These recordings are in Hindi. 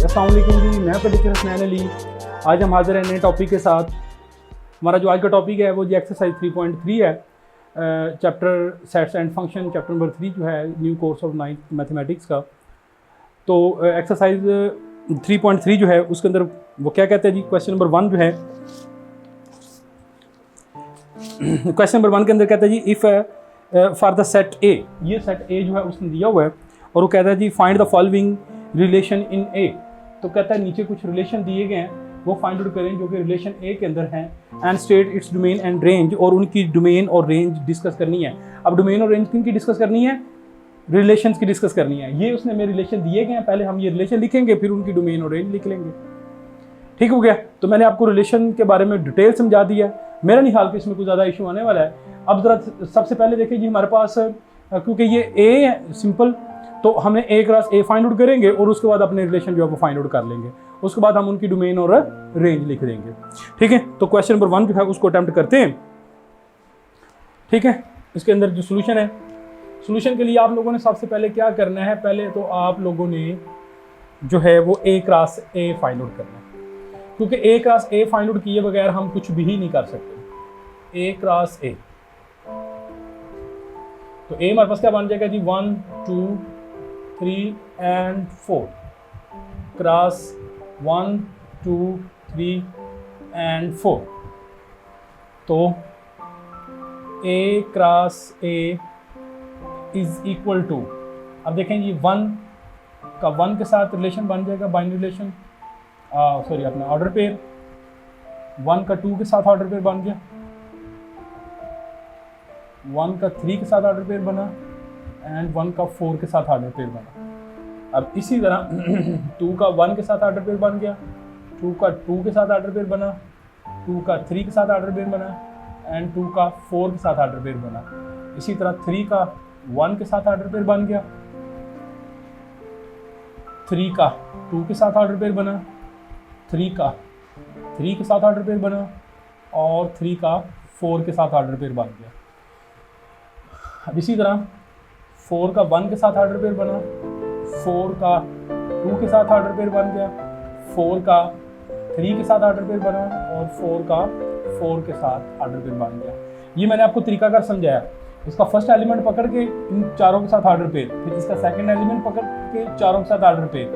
अस्सलाम वालेकुम जी, मैं प्रोफेसर हसनैन अली। आज हम हाजिर हैं नए टॉपिक के साथ। हमारा जो आज का टॉपिक है वो जी एक्सरसाइज 3.3 है, chapter sets and function, chapter number 3 जो है new course of 9th mathematics का। तो एक्सरसाइज 3.3 जो है उसके अंदर वो क्या कहते हैं जी, क्वेश्चन नंबर 1 जो है, क्वेश्चन नंबर 1 के अंदर कहता है जी if for the set A, ये सेट ए जो है उसने दिया हुआ है और वो कहता है जी find the following relation in A. तो कहता है नीचे कुछ रिलेशन दिए गए हैं, वो फाइंड आउट करें जो कि रिलेशन ए के अंदर हैं, and state its domain and range, और उनकी डोमेन और रेंज डिस्कस करनी है। अब डोमेन और रेंज किन की डिस्कस करनी है? रिलेशंस की डिस्कस करनी है। ये उसने मेरे रिलेशन दिए गए हैं, पहले हम ये रिलेशन लिखेंगे फिर उनकी डोमेन और रेंज लिख लेंगे। ठीक हो गया। तो मैंने आपको रिलेशन के बारे में डिटेल समझा दिया है। मेरा नहीं हाल कि इसमें कुछ ज़्यादा इशू आने वाला है। अब ज़रा सबसे पहले देखिए जी, हमारे पास क्योंकि ये ए है सिंपल, तो हमें ए क्रॉस ए फाइंड आउट करेंगे और उसके बाद अपने रिलेशन जो है वो फाइंड आउट कर लेंगे। उसके बाद हम उनकी डोमेन और रेंज लिख देंगे। ठीक है, तो क्वेश्चन नंबर 1 जो है उसको अटेम्प्ट करते हैं। ठीक है, इसके अंदर जो सोल्यूशन है, सोल्यूशन के लिए आप लोगों ने सबसे पहले क्या करना है, पहले तो आप लोगों ने जो है वो ए क्रॉस ए फाइंड आउट करना है, क्योंकि ए क्रॉस ए फाइंड आउट किए बगैर हम कुछ भी नहीं कर सकते। ए क्रॉस ए, तो ए हमारे पास क्या बन जाएगा जी, 1 2 3 एंड 4 क्रॉस 1 2 3 एंड 4। तो A cross A is equal to, अब देखें जी 1 का 1 के साथ रिलेशन बन जाएगा, बाइनरी रिलेशन, सॉरी अपना ऑर्डर पेयर। 1 का 2 के साथ ऑर्डर पेयर बन गया, 1 का 3 के साथ ऑर्डर पेयर बना, एंड 1 का 4 के साथ ऑर्डर पेयर बना। अब इसी तरह 2 का 1 के साथ ऑर्डर पेयर बन गया, 2 का 2 के साथ ऑर्डर पेयर बना, 2 का 3 के साथ ऑर्डर पेयर बना, एंड 2 का 4 के साथ ऑर्डर पेयर बना। इसी तरह 3 का 1 के साथ ऑर्डर पेयर बन गया, 3 का 2 के साथ ऑर्डर पेयर बना, 3 का 3 के साथ ऑर्डर पेयर बना, और 3 का 4 के साथ ऑर्डर पेयर बन गया। अब इसी तरह 4 का 1 के साथ ऑर्डर पेयर बना, 4 का 2 के साथ ऑर्डर पेयर बन गया, 4 का 3 के साथ ऑर्डर पेयर बना, और 4 का 4 के साथ ऑर्डर पेयर बन गया। ये मैंने आपको तरीकाकार समझाया। इसका फर्स्ट एलिमेंट पकड़ के इन चारों के साथ ऑर्डर पेयर, फिर इसका सेकंड एलिमेंट पकड़ के चारों के साथ ऑर्डर पेयर,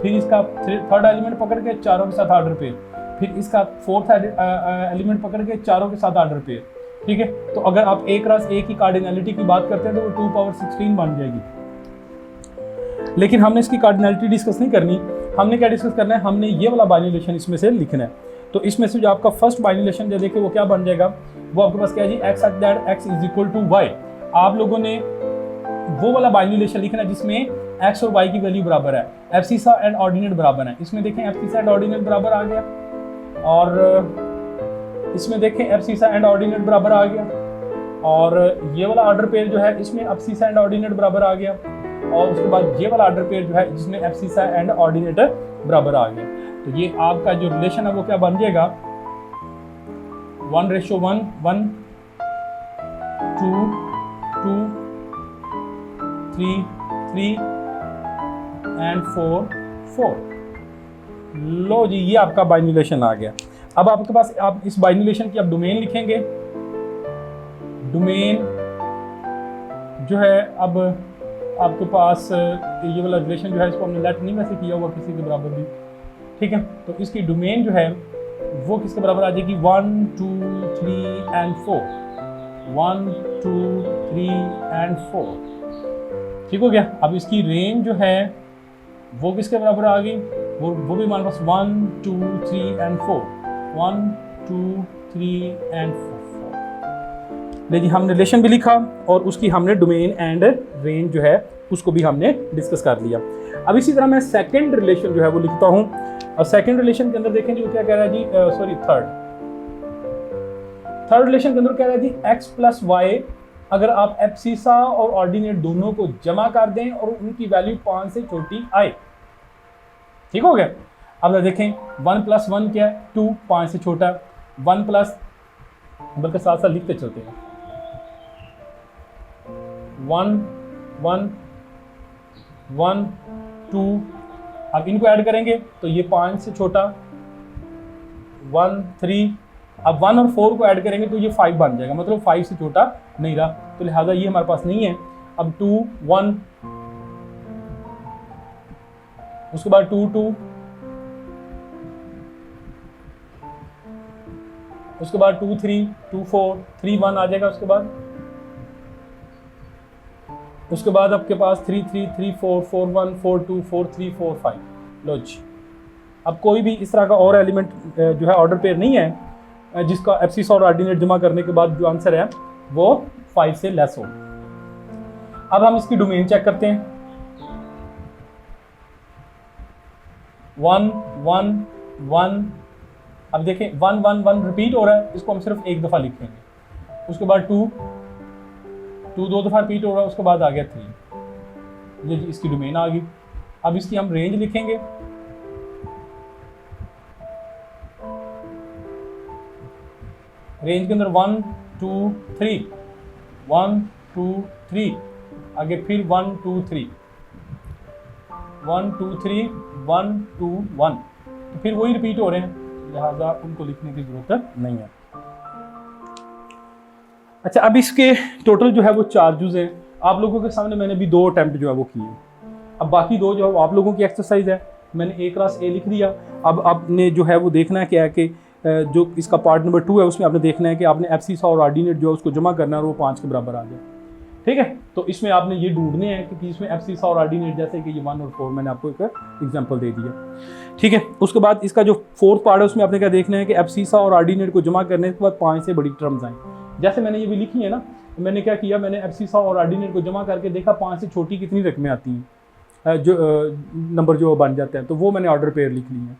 फिर इसका थर्ड एलिमेंट पकड़ के चारों के साथ ऑर्डर पेयर, फिर इसका फोर्थ एलिमेंट पकड़ के चारों के साथ ऑर्डर पेयर। ठीक है, तो अगर आप ए क्रॉस ए की कार्डिनैलिटी की बात करते हैं तो वो 2 पावर 16 बन जाएगी। लेकिन हमने इसकी कार्डिनैलिटी डिस्कस नहीं करनी। हमने क्या डिस्कस करना है, हमने ये वाला बाइनरी रिलेशन इसमें से लिखना है। तो इसमें से जो आपका फर्स्ट बाइनरी रिलेशन जो देखिए वो क्या बन जाएगा, वो आपके पास क्या है जी, x such that x is equal to y. आप लोगों ने वो वाला बाइनरी रिलेशन लिखना है जिसमें एक्स और वाई की वैल्यू बराबर है, एब्सिसा एंड ऑर्डिनेट बराबर है। इसमें देखें एब्सिसा एंड ऑर्डिनेट बराबर आ गया, और इसमें देखें एब्सिसा एंड ऑर्डिनेट बराबर आ गया, और ये वाला ऑर्डर पेयर जो है इसमें एब्सिसा एंड ऑर्डिनेट बराबर आ गया, और उसके बाद ये वाला ऑर्डर पेयर जो है जिसमें एब्सिसा एंड ऑर्डिनेट बराबर आ गया। तो ये आपका जो रिलेशन है वो क्या बन जाएगा, 1:1 1 2 2 3 3 एंड 4 4। लो जी, ये आपका बाइनरी रिलेशन आ गया। अब आपके पास, आप इस बाइनरी रिलेशन की आप डोमेन लिखेंगे। डोमेन जो है, अब आपके पास ये वाला रिलेशन जो है इसको हमने लेट नहीं वैसे किया हुआ किसी के बराबर भी। ठीक है, तो इसकी डोमेन जो है वो किसके बराबर आ जाएगी, 1 2 3 एंड 4, 1 2 3 एंड 4। ठीक हो गया। अब इसकी रेंज जो है वो किसके बराबर आ गई, वो भी हमारे पास 1 2 3 एंड 4, 1 2 3 एंड 4। लेकिन हमने रिलेशन भी लिखा और उसकी हमने डोमेन एंड रेंज जो है उसको भी हमने डिस्कस कर लिया। अब इसी तरह मैं सेकंड रिलेशन जो है वो लिखता हूँ, और सेकंड रिलेशन के अंदर देखें जी वो क्या कह रहा है जी, सॉरी थर्ड रिलेशन के अंदर क्या कह रहा है जी, एक्स प्लस वाई अगर आप एब्सिसा और ऑर्डिनेट दोनों को जमा कर दें और उनकी वैल्यू 5 से छोटी आए। ठीक हो गया। अब देखें 1 + 1 क्या है, 2, 5 से छोटा, 1 प्लस, बल्कि साथ साथ लिखते चलते हैं, 1 1 1 2 अब इनको ऐड करेंगे तो ये 5 से छोटा 1 3, अब 1 और 4 को ऐड करेंगे तो ये 5 बन जाएगा, मतलब 5 से छोटा नहीं रहा, तो लिहाजा ये हमारे पास नहीं है। अब 2 1, उसके बाद 2 2, उसके बाद 2 3 2 4 3 1 आ जाएगा, उसके बाद आपके पास 3 3 3 4 4 1 4 2 4 3 4 5। लो जी, अब कोई भी इस तरह का और एलिमेंट जो है ऑर्डर पेयर नहीं है जिसका एब्सिस और ऑर्डिनेट जमा करने के बाद जो आंसर है वो 5 से लेस हो। अब हम इसकी डोमेन चेक करते हैं। 1 1 1, अब देखें 1 1 1 रिपीट हो रहा है, इसको हम सिर्फ एक दफ़ा लिखेंगे। उसके बाद 2 2 दो दफ़ा रिपीट हो रहा है, उसके बाद आ गया 3, ये इसकी डोमेन आ गई। अब इसकी हम रेंज लिखेंगे। रेंज के अंदर 1 2 3 1 2 3, आगे फिर 1 2 3 1 2 3 1 2 1, तो फिर वही रिपीट हो रहे हैं, लिहाजा उनको लिखने की जरूरत नहीं है। अच्छा, अब इसके टोटल जो है वो चार्जेस हैं। आप लोगों के सामने मैंने भी 2 अटैम्प्ट जो है वो किए। अब बाकी 2 जो है वो आप लोगों की एक्सरसाइज है। मैंने A क्लास A लिख दिया। अब आपने जो है वो देखना है क्या है कि जो इसका पार्ट नंबर 2 है उसमें आपने देखना है कि आपने एब्सिस और ऑर्डिनेट जो है उसको जमा करना है और वो 5 के बराबर आ जाए। ठीक है, तो इसमें आपने ये ढूंढने हैं कि इसमें एब्सिस और ऑर्डिनेट, जैसे कि ये 1 और 4 मैंने आपको एक एग्जांपल दे दिया। ठीक है, उसके बाद इसका जो 4th पार्ट है उसमें आपने क्या देखना है कि एब्सिस और ऑर्डिनेट को जमा करने के बाद 5 से बड़ी टर्म्स आएँ। जैसे मैंने ये भी लिखी है ना, मैंने क्या किया, मैंने एब्सिस और ऑर्डिनेट को जमा करके देखा 5 से छोटी कितनी रकमें आती हैं, जो नंबर जो बन जाते हैं, तो वो मैंने ऑर्डर पेयर लिख ली है।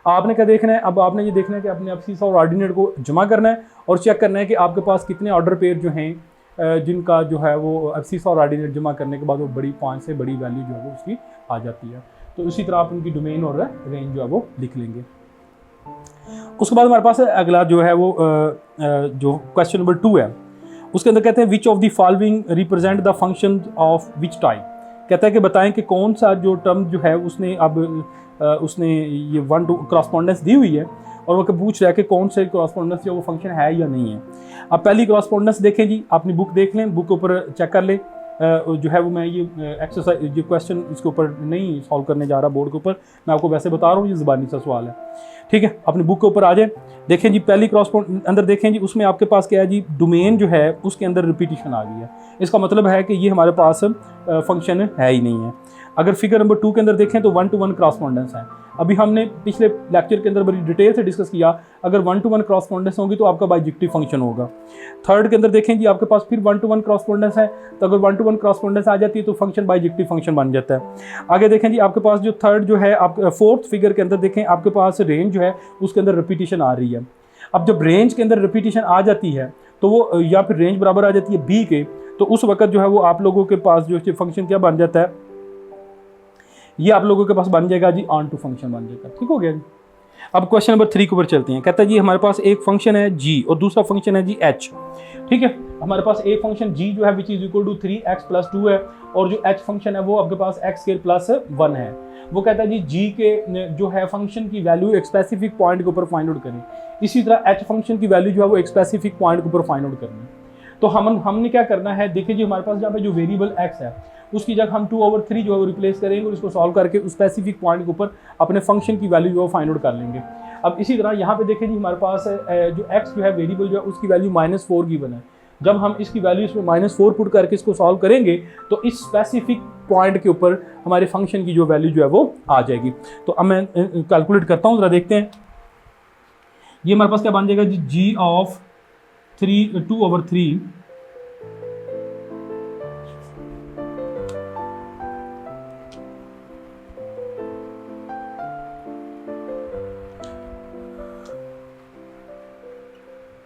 आपने क्या देखना है, अब आपने ये देखना है कि अपने एब्सिस और ऑर्डिनेट को जमा करना है और चेक करना है कि आपके पास कितने ऑर्डर पेयर जो हैं जिनका जो है वो एब्सिस और ऑर्डिनेट जमा करने के बाद वो बड़ी 5 से बड़ी वैल्यू जो है वो उसकी आ जाती है। तो इसी तरह आप उनकी डोमेन और रेंज जो है वो लिख लेंगे। उसके बाद हमारे पास अगला जो है वो जो क्वेश्चन नंबर 2 है, उसके अंदर कहते हैं which of the following represent the function of which type. कहता है कि बताएं कि कौन सा जो टर्म जो है उसने अब उसने ये 1 to क्रॉसपोंडेंस दी हुई है और वो पूछ रहा है कि कौन से क्रॉसपोंडेंस जो वो फंक्शन है या नहीं है। अब पहली क्रॉसपोंडेंस देखें जी, अपनी बुक देख लें, बुक के ऊपर चेक कर लें। जो है वो मैं ये एक्सरसाइज, ये क्वेश्चन इसके ऊपर नहीं सॉल्व करने जा रहा बोर्ड के ऊपर, मैं आपको वैसे बता रहा हूँ, ये ज़बानी सा सवाल है। ठीक है, अपनी बुक के ऊपर आ जाए, देखें जी पहली अंदर देखें जी, उसमें आपके पास क्या है जी, डोमेन जो है उसके अंदर रिपीटिशन आ गई है। इसका मतलब है कि ये हमारे पास फंक्शन है ही नहीं है। अगर फिगर नंबर 2 के अंदर देखें तो 1 to 1 क्रॉसपोंडेंस है। अभी हमने पिछले लेक्चर के अंदर बड़ी डिटेल से डिस्कस किया, अगर 1 to 1 क्रॉसपोंडेंस होगी तो आपका बाइजेक्टिव फंक्शन होगा। थर्ड के अंदर देखें जी, आपके पास फिर 1 to 1 क्रॉसपोंडेंस है, तो अगर 1 to 1 क्रॉसपोंडेंस आ जाती है तो फंक्शन बाइजेक्टिव फंक्शन बन जाता है। आगे देखें जी, आपके पास जो थर्ड जो है, आप 4th फिगर के अंदर देखें, आपके पास रेंज जो है उसके अंदर रिपीटिशन आ रही है। अब जब रेंज के अंदर रिपीटिशन आ जाती है तो वो या फिर रेंज बराबर आ जाती है बी के, तो उस वक्त जो है वो आप लोगों के पास जो फंक्शन क्या बन जाता है, ये आप लोगों के पास बन जाएगा जी ऑन टू फंक्शन बन जाएगा। ठीक हो गया जी। अब क्वेश्चन नंबर 3 के ऊपर चलते हैं। कहता है जी हमारे पास एक फंक्शन है g और दूसरा फंक्शन है जी h। ठीक है, हमारे पास एक फंक्शन g जो है which is equal to 3x + 2 है और जो h फंक्शन है वो आपके पास x² + 1 है। वो कहता है जी g के जो है फंक्शन की वैल्यू एक स्पेसिफिक पॉइंट के ऊपर फाइंड आउट करें। इसी तरह h फंक्शन की वैल्यू जो है वो एक स्पेसिफिक पॉइंट के ऊपर फाइंड आउट करनी है। तो हमने क्या करना है, देखिए जी हमारे पास जहाँ पे जो वेरिएबल x है उसकी जगह हम 2/3 जो है वो रिप्लेस करेंगे और इसको सॉल्व करके उस स्पेसिफिक पॉइंट के ऊपर अपने फंक्शन की वैल्यू जो है फाइंड आउट कर लेंगे। अब इसी तरह यहाँ पे देखें जी हमारे पास जो x जो है वेरिएबल जो है उसकी वैल्यू -4 गिवन है। जब हम इसकी वैल्यू इसमें -4 पुट करके इसको सॉल्व करेंगे तो इस स्पेसिफिक पॉइंट के ऊपर हमारे फंक्शन की जो वैल्यू जो है वो आ जाएगी। तो अब मैं कैलकुलेट करता हूँ, ज़रा देखते हैं। ये हमारे पास क्या बन जाएगा जी, g ऑफ 2/3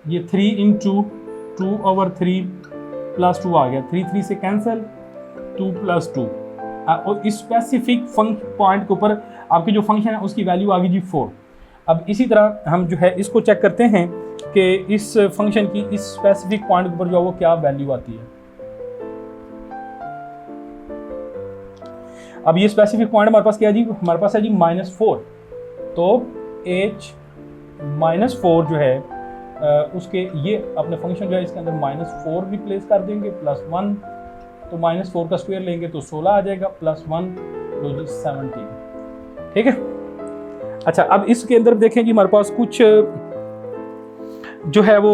ये 3 × 2/3 + 2 आ गया, 3 3 से कैंसिल, 2 + 2 और इस स्पेसिफिक पॉइंट के ऊपर आपकी जो फंक्शन है उसकी वैल्यू आ गई जी 4। अब इसी तरह हम जो है इसको चेक करते हैं कि इस फंक्शन की इस स्पेसिफिक पॉइंट के ऊपर जो है वो क्या वैल्यू आती है। अब ये स्पेसिफिक पॉइंट हमारे पास क्या है जी, हमारे पास है जी -4, तो h -4 जो है उसके ये अपने फंक्शन जो है इसके अंदर -4 रिप्लेस कर देंगे +1, तो -4 का स्क्वायर लेंगे तो 16 आ जाएगा, +1 तो जी 17। ठीक है। अच्छा, अब इसके अंदर देखें जी हमारे पास कुछ जो है वो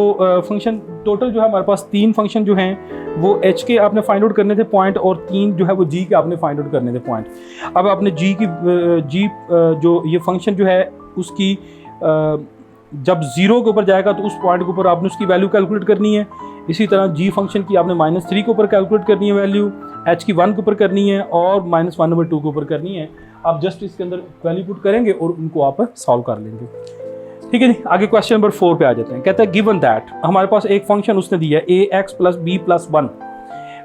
फंक्शन टोटल जो है हमारे पास 3 फंक्शन जो हैं वो h के आपने फाइंड आउट करने थे पॉइंट, और 3 जो है वो g के आपने फाइंड आउट करने थे पॉइंट। अब आपने g जो ये फंक्शन जो है उसकी जब 0 के ऊपर जाएगा तो उस पॉइंट के ऊपर आपने उसकी वैल्यू कैलकुलेट करनी है। इसी तरह g फंक्शन की आपने -3 के ऊपर कैलकुलेट करनी है वैल्यू, h की 1 के ऊपर करनी है और -1/2 के ऊपर करनी है। आप जस्ट इसके अंदर वैल्यू पुट करेंगे और उनको आप सॉल्व कर लेंगे। ठीक है जी, आगे क्वेश्चन नंबर 4 पे आ जाते हैं। कहता है गिवन दैट, हमारे पास एक फंक्शन उसने दिया है ax + b + 1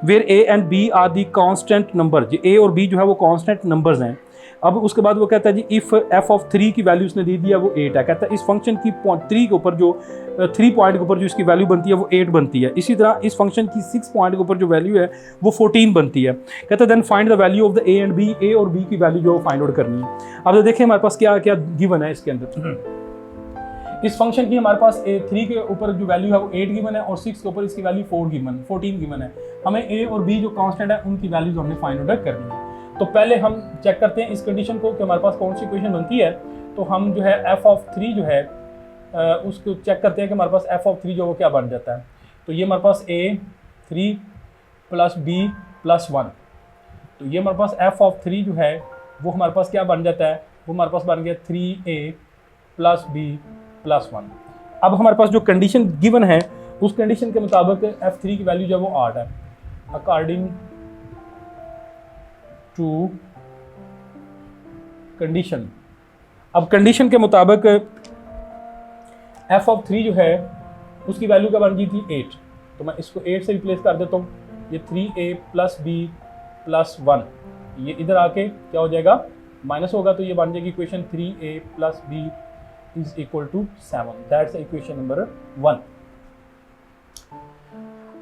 where a and b are the constant number. a और b जो है वो कांस्टेंट नंबर्स हैं। अब उसके बाद वो कहता है जी इफ़ f(3) की वैल्यू उसने दे दिया वो 8 है। कहता है इस फंक्शन की 3 के ऊपर जो 3 पॉइंट के ऊपर जो इसकी वैल्यू बनती है वो 8 बनती है। इसी तरह इस फंक्शन की 6 पॉइंट के ऊपर जो वैल्यू है वो 14 बनती है। कहता है then find the value of the a and b, a और b की वैल्यू जो फाइंड आउट करनी है। अब तो देखिए हमारे पास क्या क्या गिवन है इसके अंदर। इस फंक्शन की हमारे पास 3 के ऊपर जो वैल्यू है वो 8 गिवन है और 6 के ऊपर इसकी वैल्यू 14 गिवन है। हमें a और b जो कांस्टेंट है उनकी वैल्यूज हमने फाइंड आउट करनी है। तो पहले हम चेक करते हैं इस कंडीशन को कि हमारे पास कौन सी इक्वेशन बनती है। तो हम जो है f(3) जो है उसको चेक करते हैं कि हमारे पास f(3) जो वो क्या बन जाता है। तो ये हमारे पास a3 + b + 1, तो ये हमारे पास f(3) जो है वो हमारे पास क्या बन जाता है, वो हमारे पास बन गया 3a + b + 1। अब हमारे पास जो कंडीशन गिवन है उस कंडीशन के मुताबिक f(3) की वैल्यू जो है वो 8 है अकॉर्डिंग टू कंडीशन। अब कंडीशन के मुताबिक f(3) जो है उसकी वैल्यू क्या बन गई थी 8, तो मैं इसको 8 से रिप्लेस कर देता हूँ। ये 3a + b + 1 ये इधर आके क्या हो जाएगा, माइनस होगा, तो ये बन जाएगी equation 3a + b = 7। That's equation number 1।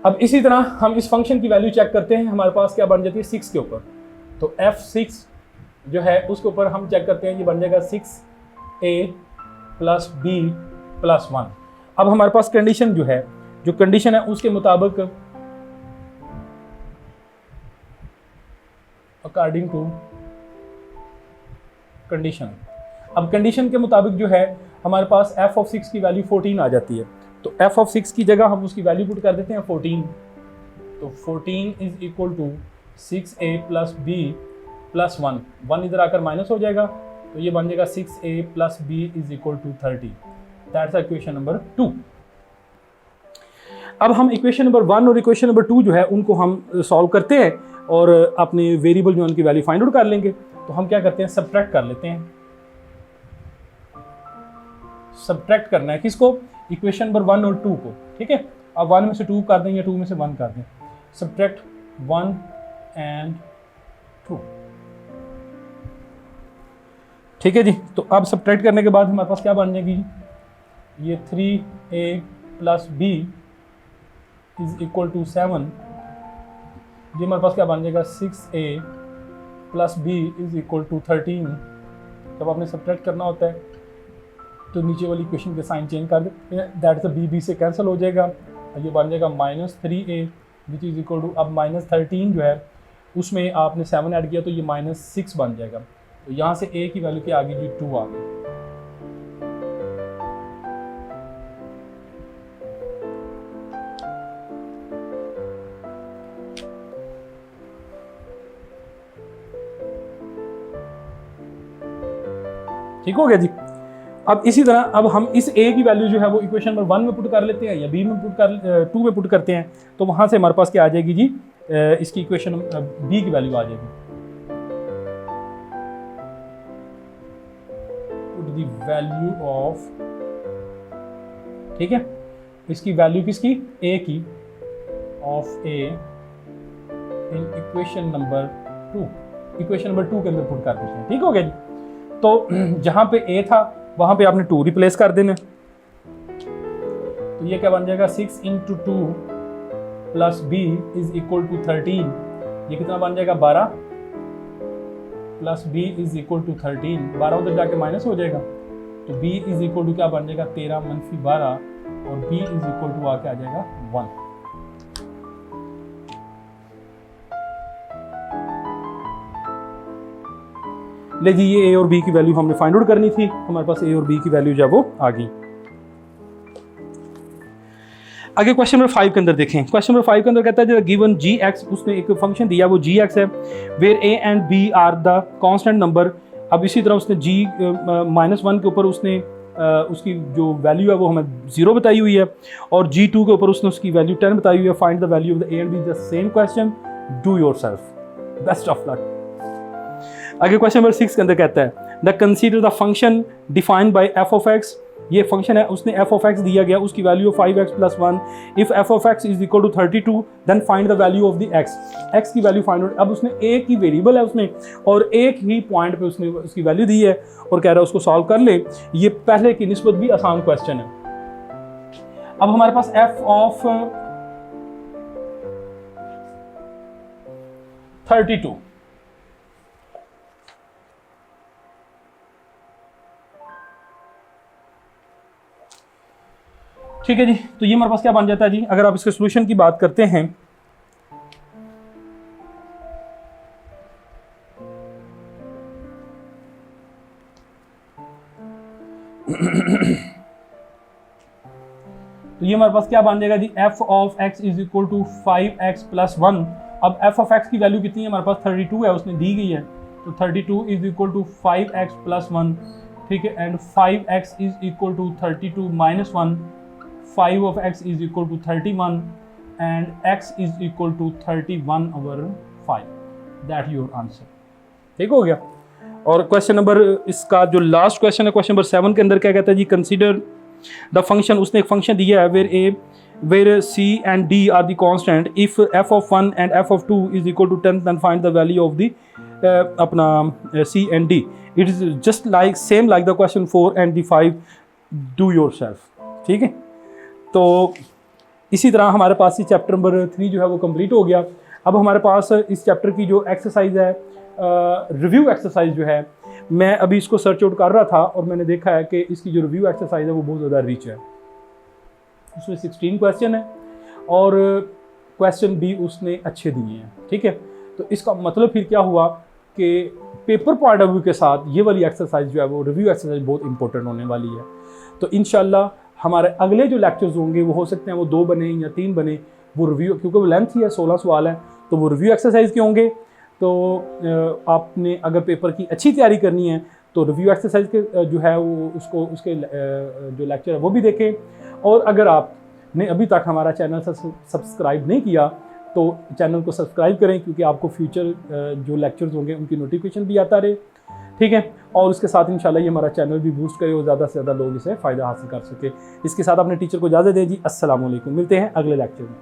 अब इसी तरह हम इस फंक्शन की वैल्यू चेक करते हैं, हमारे पास क्या बन जाती है 6 के ऊपर। तो f6 जो है उसके ऊपर हम चेक करते हैं, ये बन जाएगा 6a + b + 1। अब हमारे पास कंडीशन जो है, जो कंडीशन है उसके मुताबिक अकॉर्डिंग टू कंडीशन। अब कंडीशन के मुताबिक जो है हमारे पास f(6) की वैल्यू 14 आ जाती है। तो f(6) की जगह हम उसकी वैल्यू पुट कर देते हैं 14। तो 14 = 6a + b + 1, 1 इधर आकर माइनस हो जाएगा, तो ये बन जाएगा 6a + b = 30। That's equation number 2। अब हम इक्वेशन नंबर 1 और इक्वेशन नंबर 2 जो है उनको हम सॉल्व करते हैं और अपने वेरिएबल जो उनकी वैल्यू फाइंड आउट कर लेंगे। तो हम क्या करते हैं, सब्ट्रैक्ट कर लेते हैं। सब्ट्रैक्ट करना है किसको, इक्वेशन नंबर 1 और 2 को। ठीक है, अब 1 में से 2 कर दें या 2 में से 1 कर दें। Subtract 1 and 2। ठीक है जी, तो अब सब्ट्रैक्ट करने के बाद हमारे पास क्या बन जाएगी, ये 3a + b = 7। ये हमारे पास क्या बन जाएगा 6a + b = 13। जब आपने सब्ट्रैक्ट करना होता है तो नीचे वाली इक्वेशन के साइन चेंज कर देते हैं, दैट इज b से कैंसिल हो जाएगा, ये बन जाएगा -3a = अब -13 जो है उसमें आपने 7 ऐड किया तो ये -6 बन जाएगा। तो यहाँ से a की वैल्यू क्या आ गई जी 2 आ गई। ठीक हो गया जी। अब इसी तरह अब हम इस a की वैल्यू जो है वो इक्वेशन नंबर 1 में पुट कर लेते हैं या b में पुट कर 2 में पुट करते हैं, तो वहाँ से हमारे पास क्या आ जाएगी जी, इसकी इक्वेशन b की वैल्यू आ जाएगी। पुट द वैल्यू ऑफ, ठीक है, इसकी वैल्यू किसकी, a की, of a in equation number 2। Equation number 2 के अंदर पुट कर देते हैं। ठीक हो गया जी। तो जहाँ पे a था वहाँ पे आपने 2 रिप्लेस कर देना। तो ये क्या बन जाएगा 6 × 2 + b = 13। ये कितना बन जाएगा 12। Plus B is equal to 13, 12 उधर जाके माइनस हो जाएगा, तो b इज इक्वल टू क्या बन जाएगा 13 - 12 और b इज इक्वल टू आके आ जाएगा 1। ले जी ये a और b की वैल्यू हमने फाइंड आउट करनी थी, हमारे पास a और b की वैल्यू जो है वो आ गई। आगे क्वेश्चन नंबर 5 के अंदर देखें। क्वेश्चन नंबर 5 के अंदर कहता है जब गिवन g(x) उसने एक फंक्शन दिया वो g(x) है where a and b are the constant number. अब इसी तरह उसने g -1 के ऊपर उसने उसकी जो वैल्यू है वो हमें 0 बताई हुई है और g2 के ऊपर उसने उसकी वैल्यू 10 बताई हुई है। Find the value of the a and b, the same question, do yourself, best of luck. आगे क्वेश्चन नंबर 6 के अंदर कहता है the consider the function defined by f of x। ये फंक्शन है, उसने f ऑफ x दिया गया, उसकी value 5x + 1। If f of x is equal to 32 then find the value of the x की वैल्यू फाइंड आउट। अब उसने एक ही वेरिएबल है उसमें और एक ही पॉइंट पे उसने उसकी वैल्यू दी है और कह रहा है उसको सॉल्व कर ले। ये पहले की निस्बत भी आसान क्वेश्चन है। अब हमारे पास f ऑफ 32, ठीक है जी, तो ये हमारे पास क्या बन जाता है जी, अगर आप इसके सॉल्यूशन की बात करते हैं तो ये हमारे पास क्या बन जाएगा जी, f of x is equal to 5x + 1। अब f ऑफ x की वैल्यू कितनी है हमारे पास 32 है, उसने दी गई है, तो 32 इज इक्वल टू 5x + 1, ठीक है, and 5x is equal to 32 - 1, 5 of x is equal to 31 and x is equal to 31/5, that your answer। ठीक हो गया। और क्वेश्चन नंबर इसका जो लास्ट क्वेश्चन है क्वेश्चन नंबर 7 के अंदर क्या कहता है जी, कंसीडर द फंक्शन, उसने एक फंक्शन दिया है where c and d are the constant, if f of 1 and f of 2 is equal to 10 then find the value of the अपना c and d। it is just like same like the question 4 and the 5, do yourself। ठीक है, तो इसी तरह हमारे पास ही चैप्टर नंबर 3 जो है वो कंप्लीट हो गया। अब हमारे पास इस चैप्टर की जो एक्सरसाइज है, रिव्यू एक्सरसाइज जो है, मैं अभी इसको सर्च आउट कर रहा था और मैंने देखा है कि इसकी जो रिव्यू एक्सरसाइज है वो बहुत ज़्यादा रिच है। उसमें 16 क्वेश्चन है और क्वेश्चन भी उसने अच्छे दिए हैं, ठीक है। तो इसका मतलब फिर क्या हुआ कि पेपर पॉइंट ऑफ व्यू के साथ ये वाली एक्सरसाइज जो है वो रिव्यू एक्सरसाइज बहुत इंपॉर्टेंट होने वाली है। तो इंशाल्लाह हमारे अगले जो लेक्चर्स होंगे वो हो सकते हैं वो 2 बने या 3 बने, वो रिव्यू, क्योंकि वो लेंथ ही है, 16 सवाल है, तो वो रिव्यू एक्सरसाइज के होंगे। तो आपने अगर पेपर की अच्छी तैयारी करनी है तो रिव्यू एक्सरसाइज के जो है वो उसके जो लेक्चर है वो भी देखें। और अगर आपने अभी तक हमारा चैनल सब्सक्राइब नहीं किया तो चैनल को सब्सक्राइब करें, क्योंकि आपको फ्यूचर जो लेक्चर्स होंगे उनकी नोटिफिकेशन भी आता रहे, ठीक है। और उसके साथ इंशाल्लाह ये हमारा चैनल भी बूस्ट करे और ज़्यादा से ज़्यादा लोग इसे फ़ायदा हासिल कर सके। इसके साथ अपने टीचर को इजाज़त दें जी, अस्सलाम वालेकुम, मिलते हैं अगले लेक्चर में।